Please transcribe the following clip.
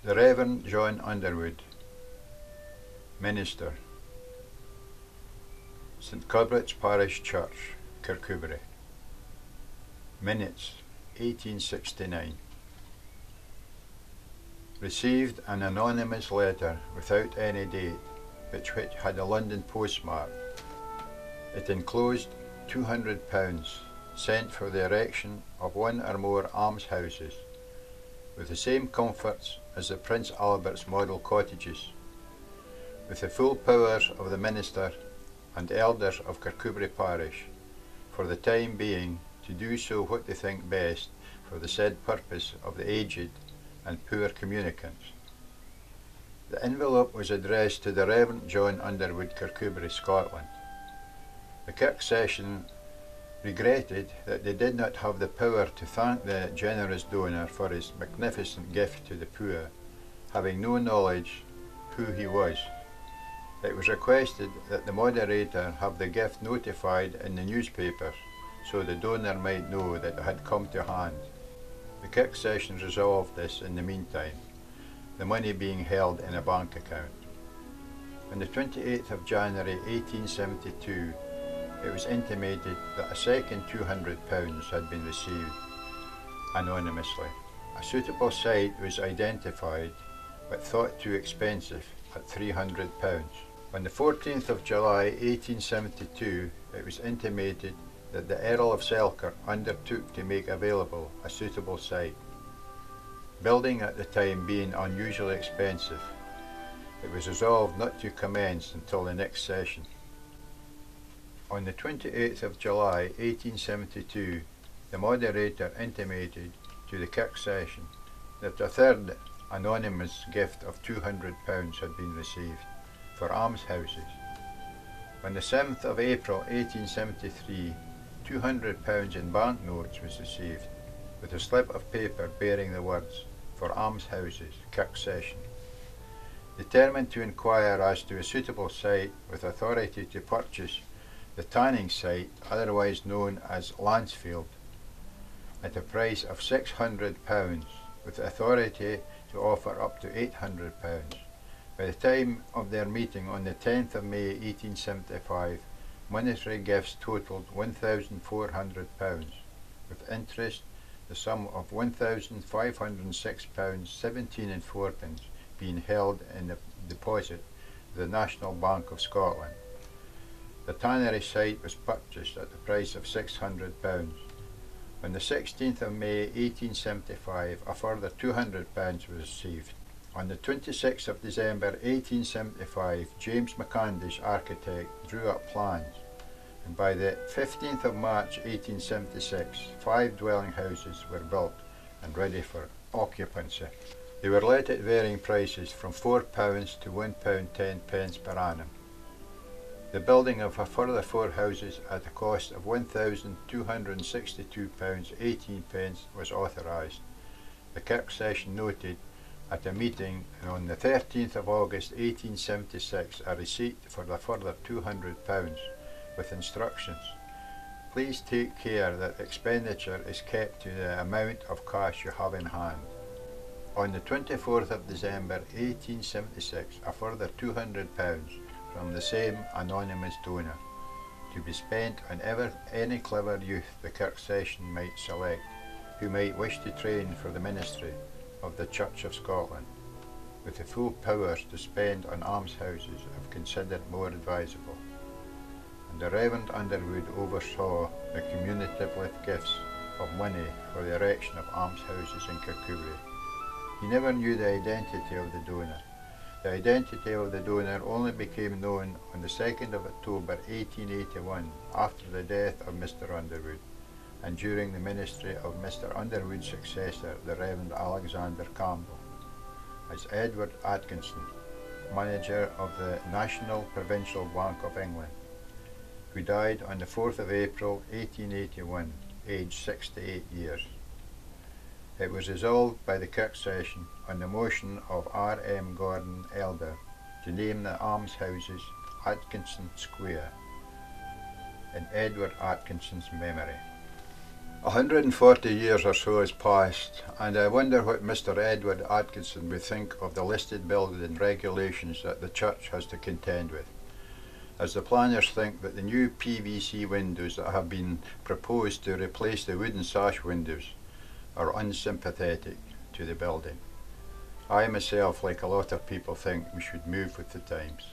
The Reverend John Underwood, Minister, St. Kirkcudbright's Parish Church, Kirkcudbright. Minutes, 1869. Received an anonymous letter without any date, which had a London postmark. It enclosed £200 sent for the erection of one or more almshouses, with the same comforts as the Prince Albert's model cottages, with the full powers of the minister and elders of Kirkcudbright Parish, for the time being, to do so what they think best for the said purpose of the aged and poor communicants. The envelope was addressed to the Reverend John Underwood, Kirkcudbright, Scotland. The Kirk Session regretted that they did not have the power to thank the generous donor for his magnificent gift to the poor, having no knowledge who he was. It was requested that the moderator have the gift notified in the newspapers, so the donor might know that it had come to hand. The Kirk Session resolved this in the meantime, the money being held in a bank account. On the 28th of January 1872, it was intimated that a second £200 had been received anonymously. A suitable site was identified, but thought too expensive, at £300. On the 14th of July 1872, it was intimated that the Earl of Selkirk undertook to make available a suitable site. Building at the time being unusually expensive, it was resolved not to commence until the next session. On the 28th of July 1872, the moderator intimated to the Kirk Session that a third anonymous gift of £200 had been received for almshouses. On the 7th of April 1873, £200 in banknotes was received, with a slip of paper bearing the words, "For almshouses, Kirk Session." Determined to inquire as to a suitable site with authority to purchase the tanning site, otherwise known as Lansfield, at a price of £600, with authority to offer up to £800. By the time of their meeting on the 10th of May 1875, monetary gifts totalled £1,400, with interest the sum of £1,506 17 and 4pence being held in the deposit of the National Bank of Scotland. The tannery site was purchased at the price of £600. On the 16th of May 1875, a further £200 was received. On the 26th of December 1875, James McCandish, architect, drew up plans, and by the 15th of March 1876, 5 dwelling houses were built and ready for occupancy. They were let at varying prices from £4 to £1.10 per annum. The building of a further 4 houses at a cost of £1,262 18 was authorised. The Kirk Session noted at a meeting on the 13th of August 1876 a receipt for the further £200, with instructions: "Please take care that expenditure is kept to the amount of cash you have in hand." On the 24th of December 1876, a further £200 from the same anonymous donor, to be spent on any clever youth the Kirk Session might select, who might wish to train for the ministry of the Church of Scotland, with the full powers to spend on almshouses if considered more advisable. And the Reverend Underwood oversaw the cumulative gifts of money for the erection of almshouses in Kirkcudbright. He never knew the identity of the donor. The identity of the donor only became known on the 2nd of October 1881, after the death of Mr. Underwood, and during the ministry of Mr. Underwood's successor, the Reverend Alexander Campbell, as Edward Atkinson, manager of the National Provincial Bank of England, who died on the 4th of April 1881, aged 68 years. It was resolved by the Kirk Session on the motion of R.M. Gordon, Elder, to name the almshouses Atkinson Square in Edward Atkinson's memory. 140 years or so has passed, and I wonder what Mr. Edward Atkinson would think of the listed building regulations that the church has to contend with, as the planners think that the new PVC windows that have been proposed to replace the wooden sash windows are unsympathetic to the building. I myself, like a lot of people, think we should move with the times.